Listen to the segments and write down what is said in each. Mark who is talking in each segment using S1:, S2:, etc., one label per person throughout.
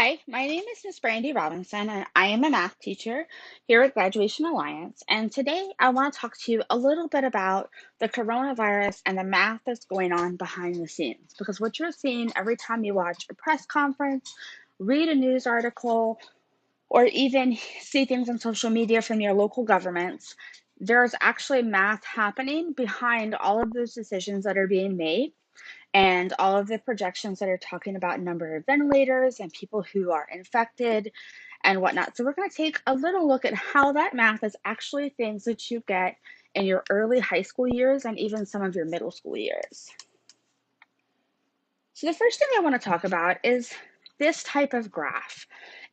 S1: Hi, my name is Miss Brandy Robinson, and I am a math teacher here at Graduation Alliance. And today I want to talk to you a little bit about the coronavirus and the math that's going on behind the scenes. Because what you're seeing every time you watch a press conference, read a news article, or even see things on social media from your local governments, there's actually math happening behind all of those decisions that are being made and all of the projections that are talking about number of ventilators and people who are infected and whatnot. So we're going to take a little look at how that math is actually things that you get in your early high school years and even some of your middle school years. So the first thing I want to talk about is this type of graph.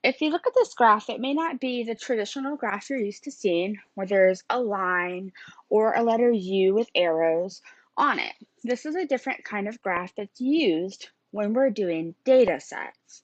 S1: If you look at this graph, it may not be the traditional graph you're used to seeing where there's a line or a letter U with arrows on it. This is a different kind of graph that's used when we're doing data sets.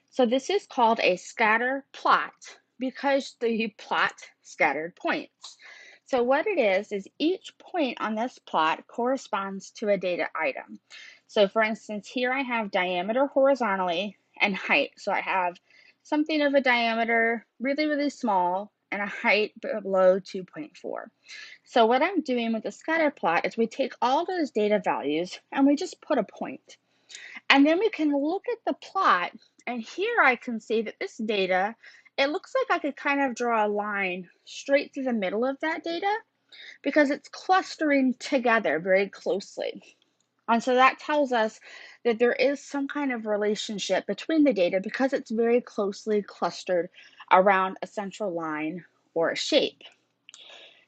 S1: So this is called a scatter plot because you plot scattered points. So what it is each point on this plot corresponds to a data item. So for instance, here I have diameter horizontally and height. So I have something of a diameter really, really small and a height below 2.4. So what I'm doing with the scatter plot is we take all those data values and we just put a point. And then we can look at the plot, and here I can see that this data, it looks like I could kind of draw a line straight through the middle of that data because it's clustering together very closely. And so that tells us that there is some kind of relationship between the data because it's very closely clustered around a central line or a shape.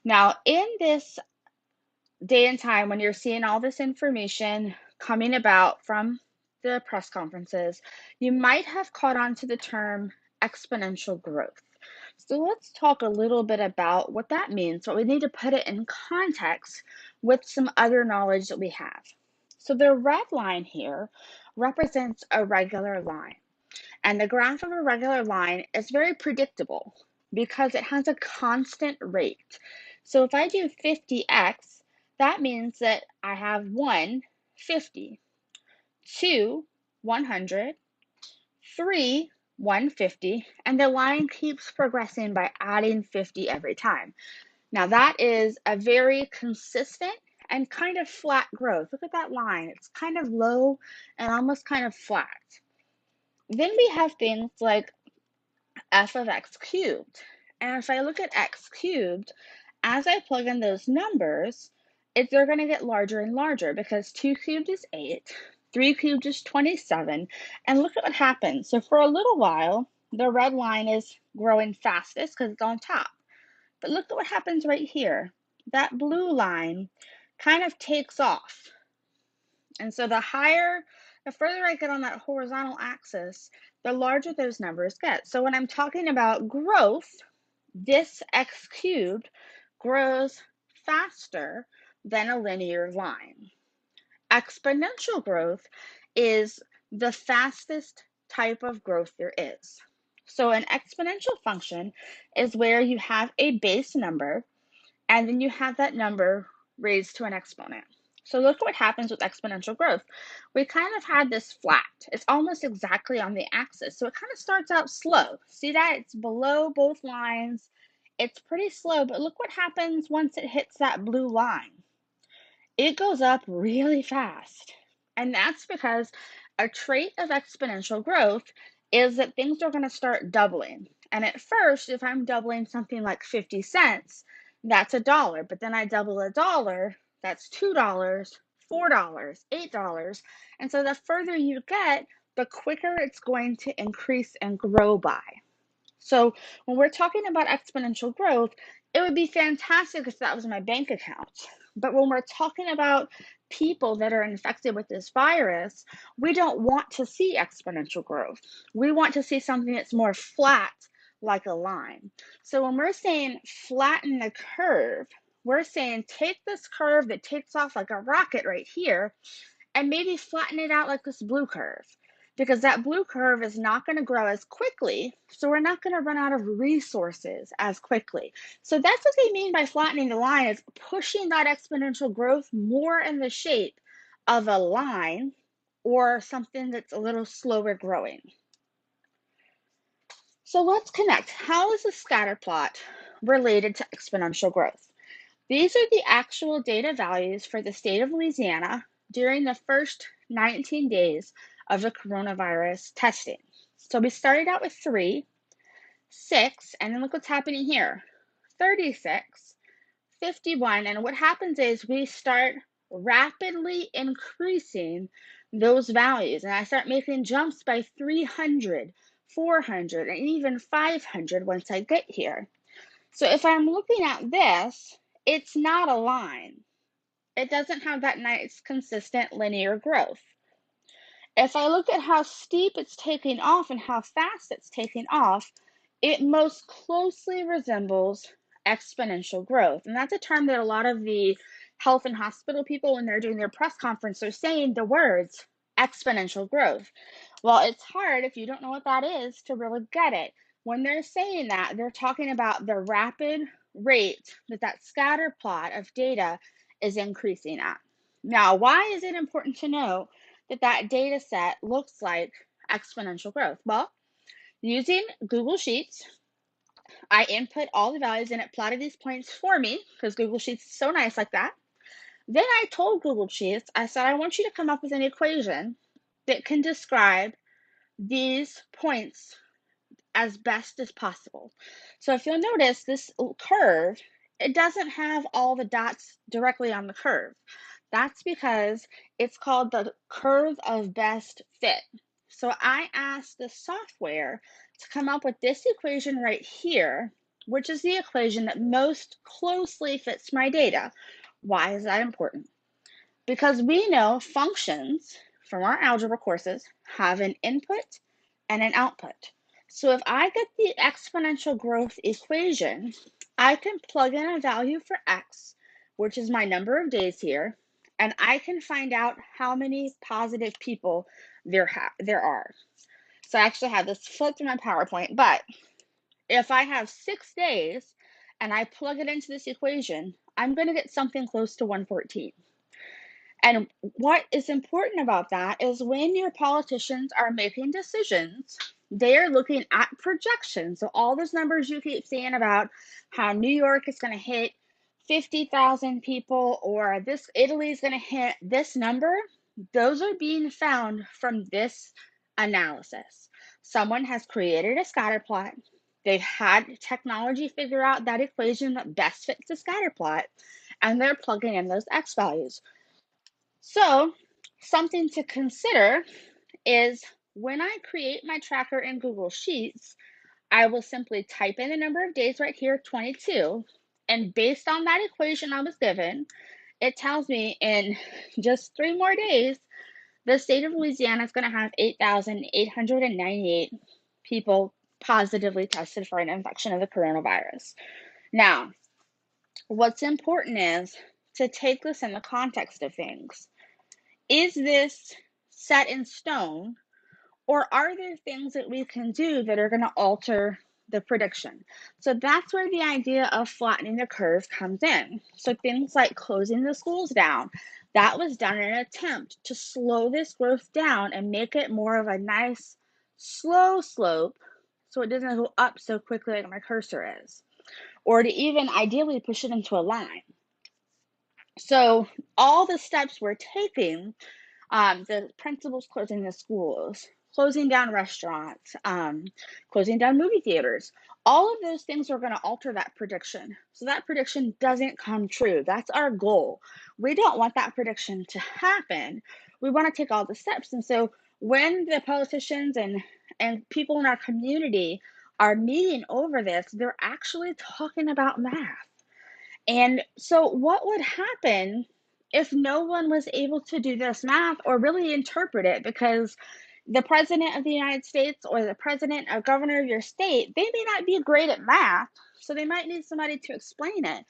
S1: Now, in this day and time when you're seeing all this information coming about from the press conferences, you might have caught on to the term exponential growth. So let's talk a little bit about what that means, but we need to put it in context with some other knowledge that we have. So the red line here represents a regular line, and the graph of a regular line is very predictable because it has a constant rate. So if I do 50x, that means that I have 1, 50, 2, 100, 3, 150, and the line keeps progressing by adding 50 every time. Now that is a very consistent and kind of flat growth. Look at that line. It's kind of low and almost kind of flat. Then we have things like f of x cubed. And if I look at x cubed, as I plug in those numbers, they're going to get larger and larger because 2 cubed is 8, 3 cubed is 27, and look at what happens. So for a little while, the red line is growing fastest because it's on top. But look at what happens right here. That blue line kind of takes off. And so the further I get on that horizontal axis, the larger those numbers get. So when I'm talking about growth, this x cubed grows faster than a linear line. Exponential growth is the fastest type of growth there is. So an exponential function is where you have a base number and then you have that number raised to an exponent. So look what happens with exponential growth. We kind of had this flat. It's almost exactly on the axis. So it kind of starts out slow. See that? It's below both lines. It's pretty slow, but look what happens once it hits that blue line. It goes up really fast. And that's because a trait of exponential growth is that things are going to start doubling. And at first, if I'm doubling something like 50 cents, that's $1. But then I double $1, that's $2, $4, $8. And so the further you get, the quicker it's going to increase and grow by. So when we're talking about exponential growth, it would be fantastic if that was my bank account. But when we're talking about people that are infected with this virus, we don't want to see exponential growth. We want to see something that's more flat, like a line. So when we're saying flatten the curve, we're saying take this curve that takes off like a rocket right here and maybe flatten it out like this blue curve, because that blue curve is not going to grow as quickly, so we're not going to run out of resources as quickly. So that's what they mean by flattening the line, is pushing that exponential growth more in the shape of a line or something that's a little slower growing. So let's connect. How is a scatter plot related to exponential growth? These are the actual data values for the state of Louisiana during the first 19 days of the coronavirus testing. So we started out with 3, 6, and then look what's happening here. 36, 51, and what happens is we start rapidly increasing those values, and I start making jumps by 300, 400, and even 500 once I get here. So if I'm looking at this, it's not a line. It doesn't have that nice, consistent linear growth. If I look at how steep it's taking off and how fast it's taking off, it most closely resembles exponential growth. And that's a term that a lot of the health and hospital people, when they're doing their press conference, are saying the words exponential growth. Well, it's hard if you don't know what that is to really get it. When they're saying that, they're talking about the rapid rate that that scatter plot of data is increasing at. Now, why is it important to know that that data set looks like exponential growth? Well, using Google Sheets, I input all the values and it plotted these points for me because Google Sheets is so nice like that. Then I told Google Sheets, I said, I want you to come up with an equation that can describe these points as best as possible. So if you'll notice this curve, it doesn't have all the dots directly on the curve. That's because it's called the curve of best fit. So I asked the software to come up with this equation right here, which is the equation that most closely fits my data. Why is that important? Because we know functions from our algebra courses have an input and an output. So if I get the exponential growth equation, I can plug in a value for x, which is my number of days here, and I can find out how many positive people there are. So I actually have this flipped in my PowerPoint, but if I have 6 days and I plug it into this equation, I'm going to get something close to 114. And what is important about that is when your politicians are making decisions, they are looking at projections. So all those numbers you keep seeing about how New York is going to hit 50,000 people or this Italy is going to hit this number, those are being found from this analysis. Someone has created a scatter plot. They've had technology figure out that equation that best fits the scatter plot, and they're plugging in those x values. So, something to consider is when I create my tracker in Google Sheets, I will simply type in the number of days right here, 22, and based on that equation I was given, it tells me in just 3 more days, the state of Louisiana is going to have 8,898 people positively tested for an infection of the coronavirus. Now, what's important is to take this in the context of things. Is this set in stone, or are there things that we can do that are going to alter the prediction? So that's where the idea of flattening the curve comes in. So things like closing the schools down, that was done in an attempt to slow this growth down and make it more of a nice slow slope so it doesn't go up so quickly like my cursor is, or to even ideally push it into a line. So all the steps we're taking, the principals closing the schools, closing down restaurants, closing down movie theaters, all of those things are going to alter that prediction. So that prediction doesn't come true. That's our goal. We don't want that prediction to happen. We want to take all the steps. And so when the politicians and people in our community are meeting over this, they're actually talking about math. And so, what would happen if no one was able to do this math or really interpret it? Because the president of the United States or the president or governor of your state, they may not be great at math, so they might need somebody to explain it.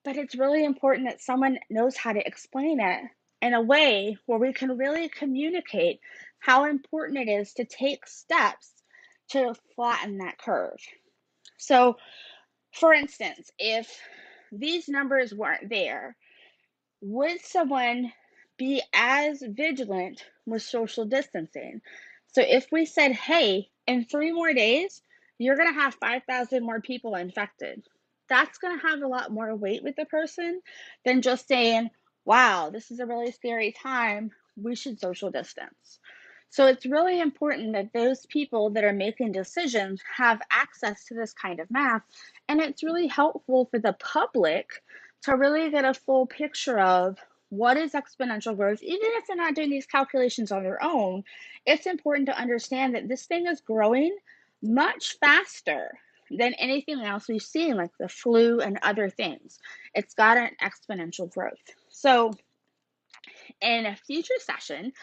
S1: But it's really important that someone knows how to explain it in a way where we can really communicate how important it is to take steps to flatten that curve. So, for instance, if these numbers weren't there, would someone be as vigilant with social distancing? So if we said, hey, in 3 more days, you're going to have 5,000 more people infected. That's going to have a lot more weight with the person than just saying, wow, this is a really scary time. We should social distance. So it's really important that those people that are making decisions have access to this kind of math. And it's really helpful for the public to really get a full picture of what is exponential growth. Even if they're not doing these calculations on their own, it's important to understand that this thing is growing much faster than anything else we've seen, like the flu and other things. It's got an exponential growth. So in a future session,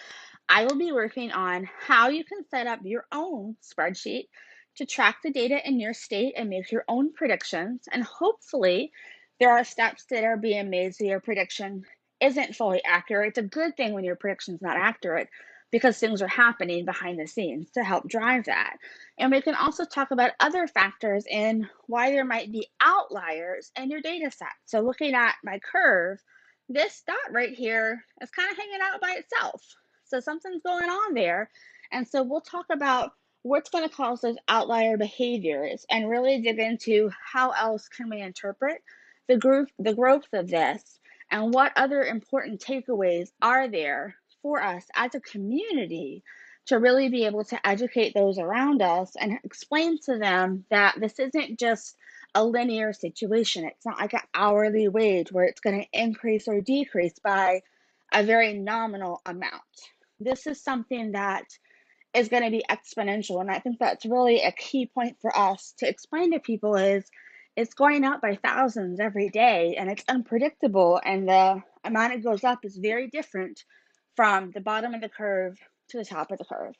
S1: I will be working on how you can set up your own spreadsheet to track the data in your state and make your own predictions. And hopefully, there are steps that are being made so your prediction isn't fully accurate. It's a good thing when your prediction is not accurate because things are happening behind the scenes to help drive that. And we can also talk about other factors in why there might be outliers in your data set. So, looking at my curve, this dot right here is kind of hanging out by itself. So something's going on there. And so we'll talk about what's going to cause those outlier behaviors and really dig into how else can we interpret the growth of this and what other important takeaways are there for us as a community to really be able to educate those around us and explain to them that this isn't just a linear situation. It's not like an hourly wage where it's going to increase or decrease by a very nominal amount. This is something that is going to be exponential. And I think that's really a key point for us to explain to people is it's going up by thousands every day and it's unpredictable. And the amount it goes up is very different from the bottom of the curve to the top of the curve.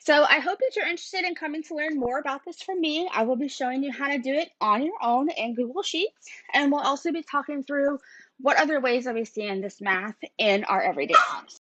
S1: So I hope that you're interested in coming to learn more about this from me. I will be showing you how to do it on your own in Google Sheets. And we'll also be talking through what other ways are we seeing this math in our everyday lives.